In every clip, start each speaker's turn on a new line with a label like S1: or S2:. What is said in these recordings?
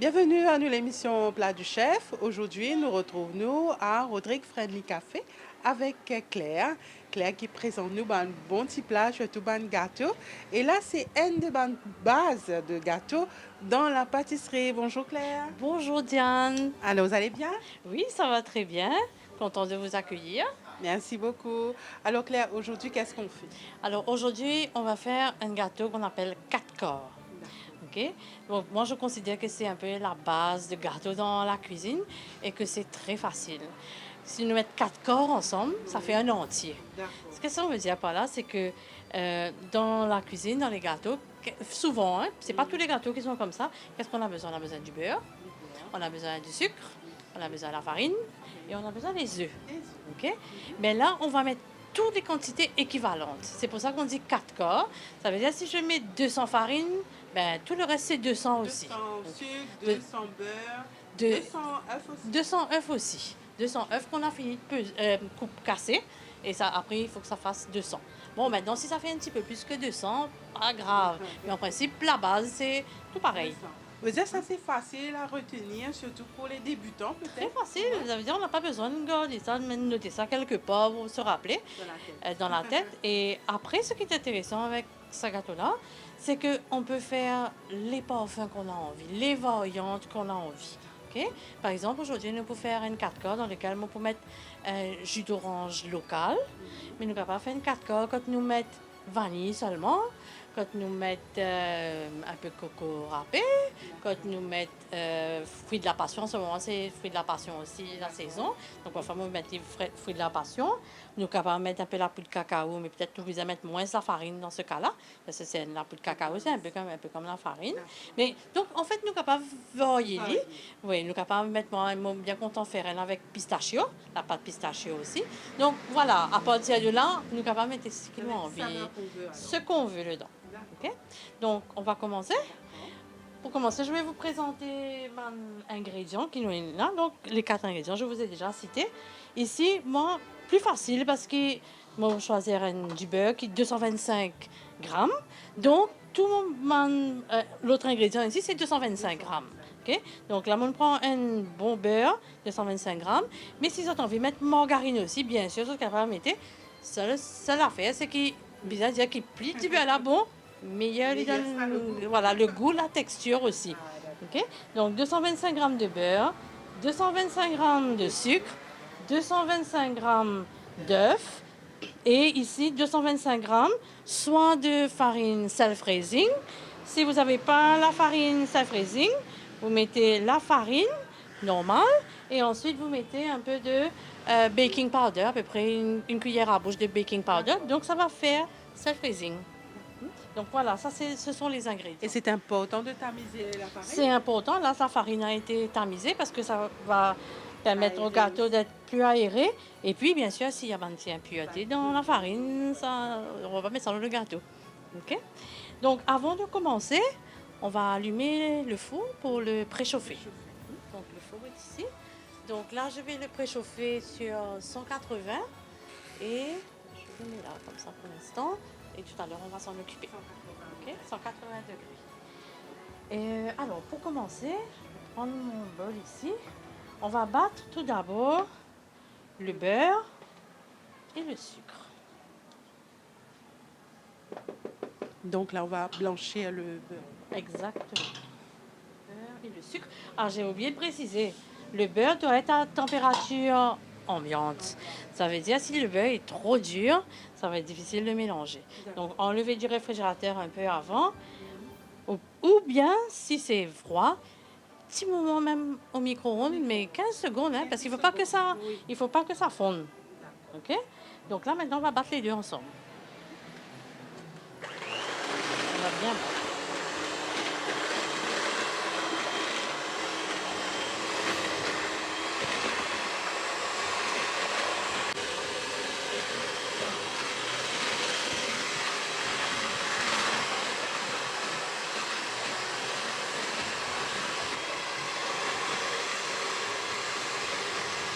S1: Bienvenue à nous l'émission Plat du Chef. Aujourd'hui, nous retrouvons à Rodrigue Friendly Café avec Claire. Claire qui présente nous un bon petit plat, surtout un gâteau. Et là, c'est une de bonnes bases de gâteau dans la pâtisserie. Bonjour Claire.
S2: Bonjour Diane.
S1: Alors, vous allez bien?
S2: Oui, ça va très bien. Content de vous accueillir.
S1: Merci beaucoup. Alors Claire, aujourd'hui, qu'est-ce qu'on fait?
S2: Alors aujourd'hui, on va faire un gâteau qu'on appelle 4 corps. Ok. Donc moi, je considère que c'est un peu la base de gâteau dans la cuisine et que c'est très facile. Si nous mettons 4 corps ensemble, ça fait un entier.
S1: D'accord.
S2: Ce que ça veut dire par là, c'est que dans la cuisine, dans les gâteaux, souvent, hein, c'est pas tous les gâteaux qui sont comme ça. Qu'est-ce qu'on a besoin? On a besoin du beurre, on a besoin du sucre, on a besoin de la farine et on a besoin des œufs. Ok. Mais là, on va mettre toutes les quantités équivalentes. C'est pour ça qu'on dit 4 corps. Ça veut dire si je mets 200 farines, ben, tout le reste c'est 200 aussi.
S1: 200 sucre,
S2: De-
S1: 200 beurre,
S2: de-
S1: 200 œufs aussi.
S2: 200 œufs aussi. 200 œufs qu'on a fini de casser. Et ça, après, il faut que ça fasse 200. Bon, maintenant, si ça fait un petit peu plus que 200, pas grave. Mais en principe, la base, c'est tout pareil.
S1: Vous dire ça c'est facile à retenir, surtout pour les débutants
S2: Très
S1: peut-être.
S2: facile. Ça veut dire on n'a pas besoin de garder ça, de noter ça quelque part pour se rappeler
S1: Dans la tête.
S2: dans la tête. Et après, ce qui est intéressant avec ce gâteau-là, c'est qu'on peut faire les parfums qu'on a envie, les variantes qu'on a envie. Ok. Par exemple, aujourd'hui, nous pouvons faire une 4 corps dans laquelle on peut mettre un jus d'orange local, mais nous ne pouvons pas faire une 4 corps quand nous mettons vanille seulement, quand nous mettons un peu de coco râpé, quand nous mettons fruits de la passion. En ce moment, c'est fruits de la passion aussi, la saison. Donc, parfois, on va mettre les fruits de la passion. Nous sommes capables de mettre un peu la poudre de cacao, mais peut-être nous pouvons mettre moins la farine dans ce cas-là. Parce que c'est la poudre de cacao, c'est un peu comme la farine. Mais, donc, en fait, nous sommes capables de varier. Oui, nous sommes capables de mettre, moi, bien content faire un avec pistachio, la pâte pistachio aussi. Donc, voilà, à partir de là, nous sommes capables de mettre ce qu'on a envie, ce qu'on veut dedans. OK? Donc, on va commencer. Pour commencer, je vais vous présenter mes ingrédients qui nous sont là. Donc, les 4 ingrédients, je vous ai déjà cités. Ici, moi, plus facile parce que moi, je vais choisir du beurre qui est 225 grammes. Donc, l'autre ingrédient ici, c'est 225 grammes. OK? Donc, là, on prend un bon beurre, 225 grammes. Mais si vous avez envie de mettre margarine aussi, bien sûr, ce qu'on va mettre, seule affaire, c'est qu'il bizarre dire qu'il plie du beurre là, bon, meilleur il donne voilà, le goût, la texture aussi. OK? Donc 225 grammes de beurre, 225 grammes de sucre, 225 grammes d'œufs et ici 225 grammes soit de farine self-raising. Si vous n'avez pas la farine self-raising, vous mettez la farine normale et ensuite vous mettez un peu de baking powder, à peu près une cuillère à bouche de baking powder. Donc ça va faire self-raising. Donc voilà, ce sont les ingrédients.
S1: Et c'est important de tamiser la farine.
S2: C'est important, là, sa farine a été tamisée parce que ça va permettre au gâteau d'être plus aéré. Et puis, bien sûr, s'il y a une petite impureté dans la farine, ça, on va pas mettre ça dans le gâteau. OK? Donc, avant de commencer, on va allumer le four pour le préchauffer. Donc, le four est ici. Donc là, je vais le préchauffer sur 180 et je le mets là, comme ça pour l'instant. Et tout à l'heure, on va s'en occuper. OK? 180 degrés. Et alors, pour commencer, je vais prendre mon bol ici. On va battre tout d'abord le beurre et le sucre.
S1: Donc là, on va blanchir le beurre.
S2: Exactement. Le beurre et le sucre. Alors, j'ai oublié de préciser, le beurre doit être à température ambiante. Ça veut dire si le beurre est trop dur, ça va être difficile de mélanger. Donc, enlever du réfrigérateur un peu avant. Ou bien, si c'est froid, petit moment même au micro-ondes, mais 15 secondes, hein, parce qu'il ne faut pas que ça fonde. OK? Donc là, maintenant, on va battre les deux ensemble. On va bien battre.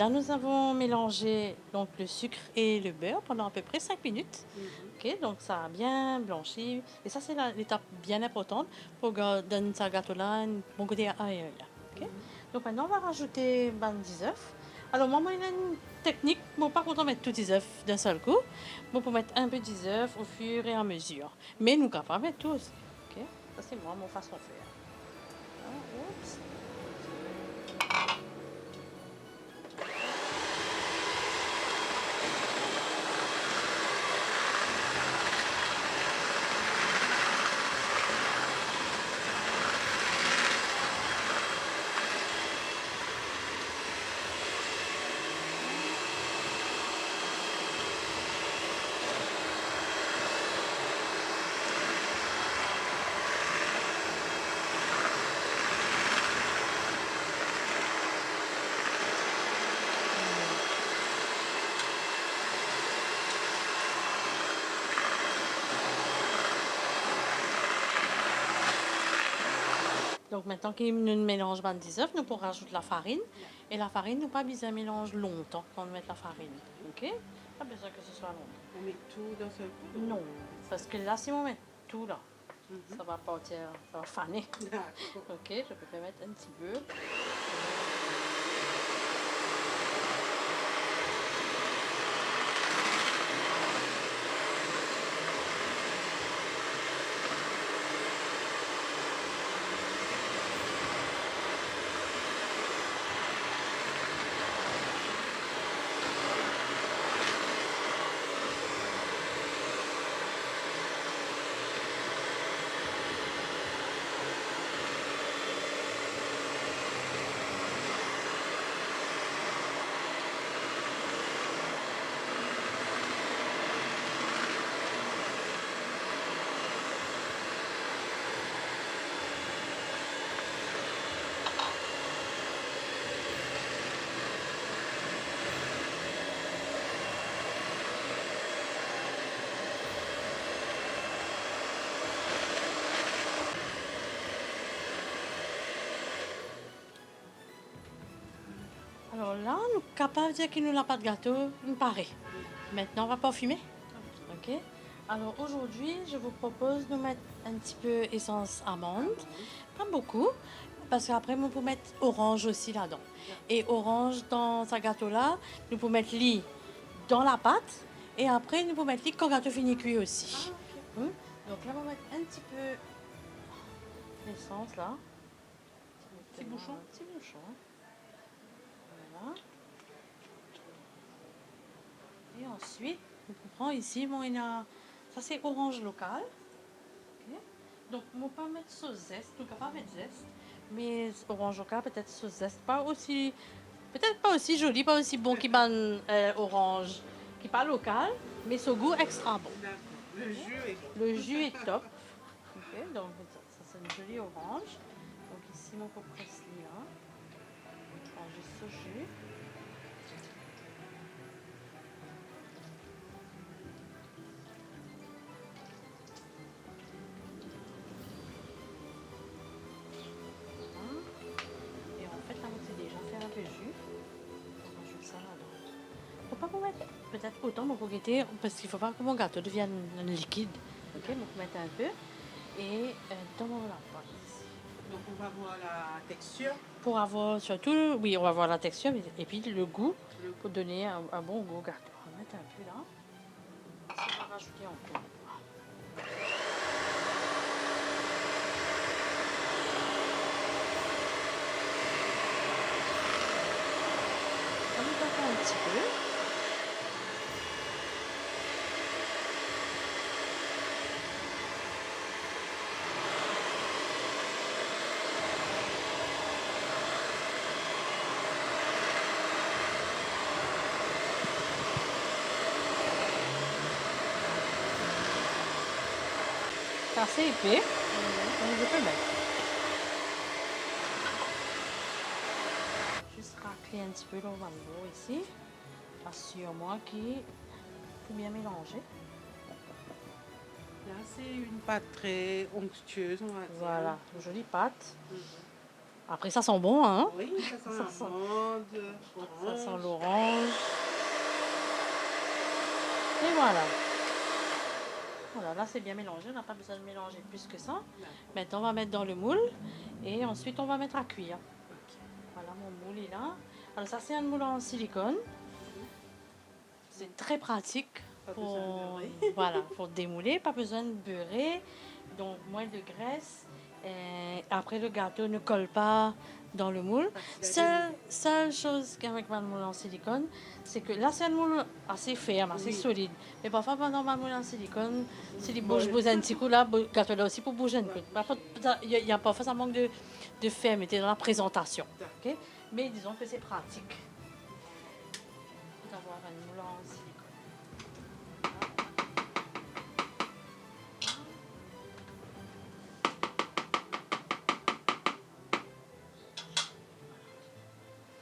S2: Là, nous avons mélangé donc, le sucre et le beurre pendant à peu près 5 minutes. OK, donc ça a bien blanchi. Et ça, c'est l'étape bien importante pour donner ce gâteau-là un bon côté aéré. Ok. Donc maintenant, on va rajouter ben, 10 œufs. Alors moi, il y a une technique, bon, pas content de mettre tous 10 œufs d'un seul coup. Bon, pour mettre un peu 10 œufs au fur et à mesure. Mais nous, capable de mettre tous. Ok. Ça, c'est moi, mon façon de faire. Ah, oups. Donc maintenant qu'il nous mélange 10 œufs, nous pourrons rajouter la farine. Et la farine, nous pas besoin de mélanger longtemps quand on met la farine. Ok? Pas besoin que ce soit longtemps.
S1: On met tout dans ce coup.
S2: Non, parce que là, si on met tout là, ça va partir, ça va faner.
S1: D'accord.
S2: Ok, je peux mettre un petit peu. Alors là, nous sommes capables de dire qu'il nous n'a pas de gâteau, il me paraît. Maintenant, on va parfumer. Ok. Alors aujourd'hui, je vous propose de mettre un petit peu essence amande, pas beaucoup, parce qu'après, nous pouvons mettre orange aussi là-dedans. Et orange dans ce gâteau-là, nous pouvons mettre lit dans la pâte, et après, nous pouvons mettre lit quand le gâteau finit cuit aussi. Donc là, on va mettre un petit peu d'essence là.
S1: Petit bouchon.
S2: Petit bouchon. Voilà. Et ensuite, on prend ici, bon, ça c'est orange local. Ok. Donc, on ne peut pas mettre sauce zeste, on ne peut pas mettre zeste. Mais orange local, peut-être sauce zeste, peut-être pas aussi joli, pas aussi bon qu'il orange, qui pas local, mais ce goût extra bon.
S1: D'accord. Le jus est bon.
S2: Le jus est top. Ok, donc ça c'est une jolie orange. Donc ici, mon pot presse là. On prend juste ce jus. Et en fait, la moitié déjà fait un peu de jus. On rajoute ça là-dedans. Faut pas qu'on mette peut-être autant pour guetter, parce qu'il faut pas que mon gâteau devienne un liquide. Ok, donc mettre un peu. Et dans la pâte ici.
S1: Donc on va voir la texture.
S2: Pour avoir surtout, oui, on va voir la texture et puis le goût, pour donner un bon goût au gâteau. On va mettre un peu là. Ici, on va rajouter encore. On va faire un petit peu. C'est assez épais, donc je peux mettre. Juste racler un petit peu dans le bambou ici. Assure-moi qu'il faut bien mélanger.
S1: Là, c'est une pâte très onctueuse, on va dire.
S2: Voilà, une jolie pâte. Après, ça sent bon, hein?
S1: Oui, ça sent
S2: Ça
S1: l'amande,
S2: Ça sent
S1: orange.
S2: l'orange. Et voilà. Voilà, là c'est bien mélangé, on n'a pas besoin de mélanger plus que ça. Maintenant on va mettre dans le moule et ensuite on va mettre à cuire. Mon moule est là. Alors ça, c'est un moule en silicone. C'est très pratique
S1: Pas
S2: pour,
S1: besoin de beurrer.
S2: voilà, pour démouler. Pas besoin de beurrer. Donc, moins de graisse. Et après, le gâteau ne colle pas dans le moule. Seule chose qu'avec ma moule en silicone, c'est que là, c'est un moule assez ferme, assez
S1: Oui.
S2: solide. Mais parfois, pendant ma moule en silicone, si les
S1: Bon,
S2: bouge un petit coup là, le gâteau là aussi pour bouger un peu. Parfois, il y a parfois, ça manque de fermeté dans la présentation. Ok. Mais disons que c'est pratique d'avoir un moule en silicone.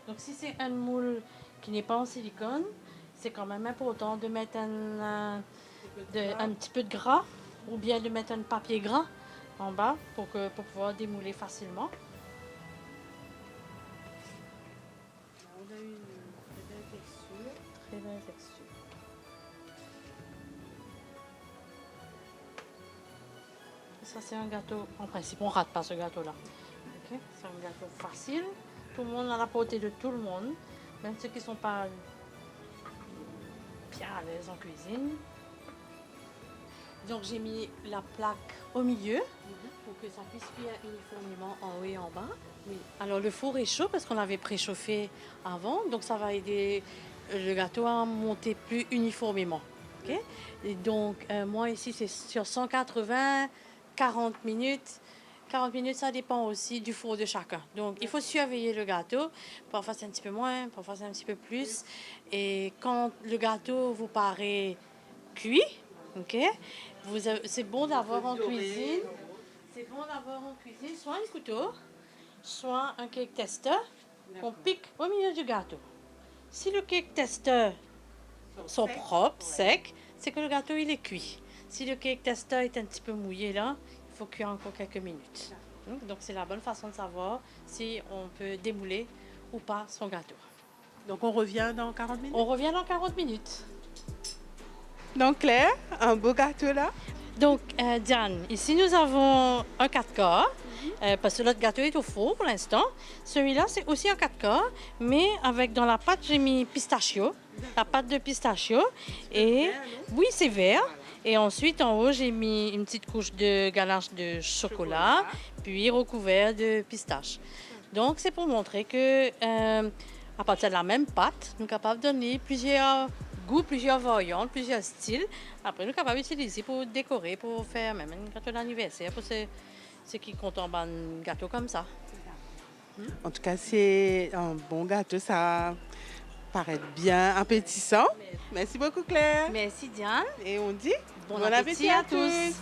S2: Donc, si c'est un moule qui n'est pas en silicone, c'est quand même important de mettre un petit peu de gras ou bien de mettre un papier gras en bas pour pouvoir démouler facilement.
S1: On a une très belle texture.
S2: Très belle texture. Ça, c'est un gâteau, en principe, on ne rate pas ce gâteau-là. Ok. C'est un gâteau facile. Tout le monde à la portée de tout le monde, même ceux qui ne sont pas bien à l'aise en cuisine. Donc j'ai mis la plaque au milieu pour que ça puisse cuire uniformément en haut et en bas. Oui. Alors le four est chaud parce qu'on l'avait préchauffé avant, donc ça va aider le gâteau à monter plus uniformément. Ok. Et donc moi ici c'est sur 180, 40 minutes. 40 minutes, ça dépend aussi du four de chacun. Donc, il faut surveiller le gâteau. Parfois, c'est un petit peu moins, parfois, c'est un petit peu plus. Et quand le gâteau vous paraît cuit, ok, c'est bon d'avoir en cuisine. C'est bon d'avoir en cuisine soit un couteau, soit un cake tester qu'on pique au milieu du gâteau. Si le cake tester sont propres, secs, c'est que le gâteau il est cuit. Si le cake tester est un petit peu mouillé là, il faut cuire encore quelques minutes. Donc c'est la bonne façon de savoir si on peut démouler ou pas son gâteau.
S1: Donc on revient dans 40 minutes.
S2: On revient dans 40 minutes.
S1: Donc Claire, un beau gâteau là.
S2: Donc Diane, ici nous avons un 4 quarts, parce que notre gâteau est au four pour l'instant. Celui-là c'est aussi un 4 quarts, mais avec dans la pâte j'ai mis pistachio, la pâte de pistachio. Et oui c'est vert. Et ensuite, en haut, j'ai mis une petite couche de ganache de chocolat, puis recouvert de pistache. Donc, c'est pour montrer que, à partir de la même pâte, nous sommes capables de donner plusieurs goûts, plusieurs variantes, plusieurs styles. Après, nous sommes capables d'utiliser pour décorer, pour faire même un gâteau d'anniversaire, pour ceux qui comptent en un gâteau comme ça.
S1: En tout cas, c'est un bon gâteau, ça paraît bien appétissant. Merci beaucoup Claire.
S2: Merci Diane.
S1: Et on dit
S2: Bon appétit à tous.